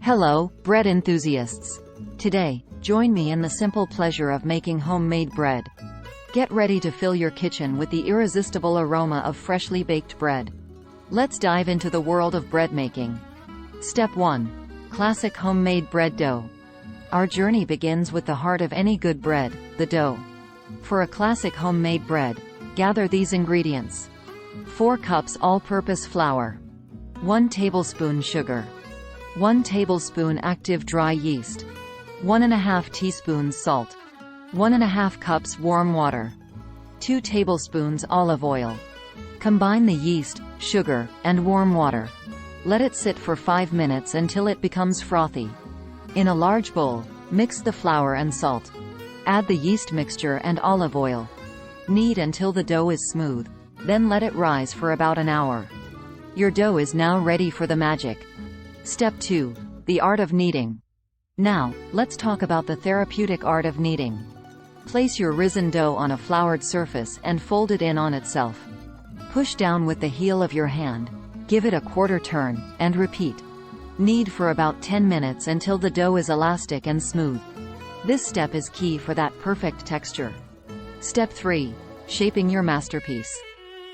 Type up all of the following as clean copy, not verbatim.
Hello, bread enthusiasts. Today, join me in the simple pleasure of making homemade bread. Get ready to fill your kitchen with the irresistible aroma of freshly baked bread. Let's dive into the world of bread making. Step 1. Classic homemade bread dough. Our journey begins with the heart of any good bread, the dough. For a classic homemade bread, gather these ingredients. 4 cups all-purpose flour. 1 tablespoon sugar. 1 tablespoon active dry yeast. 1½ teaspoons salt. 1½ cups warm water. 2 tablespoons olive oil. Combine the yeast, sugar, and warm water. Let it sit for 5 minutes until it becomes frothy. In a large bowl, mix the flour and salt. Add the yeast mixture and olive oil. Knead until the dough is smooth, then let it rise for about an hour. Your dough is now ready for the magic. Step 2. The art of kneading. Now, let's talk about the therapeutic art of kneading. Place your risen dough on a floured surface and fold it in on itself. Push down with the heel of your hand, give it a quarter turn, and repeat. Knead for about 10 minutes until the dough is elastic and smooth. This step is key for that perfect texture. Step 3. Shaping your masterpiece.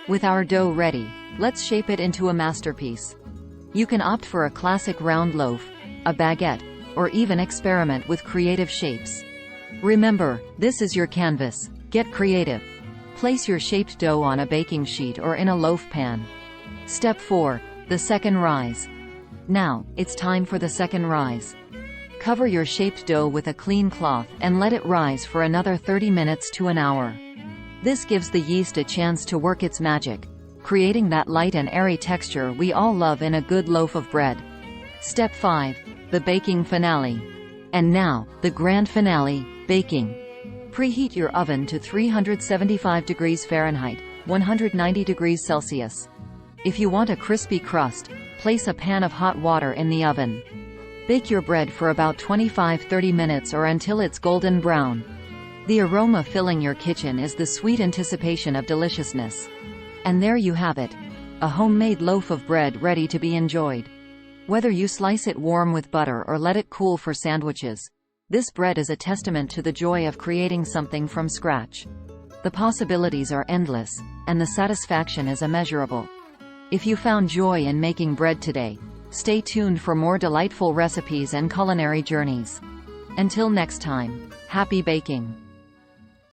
With our dough ready, let's shape it into a masterpiece. You can opt for a classic round loaf, a baguette, or even experiment with creative shapes. Remember, this is your canvas. Get creative. Place your shaped dough on a baking sheet or in a loaf pan. Step 4. The second rise. Now, it's time for the second rise. Cover your shaped dough with a clean cloth and let it rise for another 30 minutes to an hour. This gives the yeast a chance to work its magic, creating that light and airy texture we all love in a good loaf of bread. Step 5. The baking finale. And now, the grand finale, baking. Preheat your oven to 375 degrees Fahrenheit, 190 degrees Celsius. If you want a crispy crust, place a pan of hot water in the oven. Bake your bread for about 25–30 minutes or until it's golden brown. The aroma filling your kitchen is the sweet anticipation of deliciousness. And there you have it, a homemade loaf of bread ready to be enjoyed. Whether you slice it warm with butter or let it cool for sandwiches, this bread is a testament to the joy of creating something from scratch. The possibilities are endless, and the satisfaction is immeasurable. If you found joy in making bread today, stay tuned for more delightful recipes and culinary journeys. Until next time, happy baking!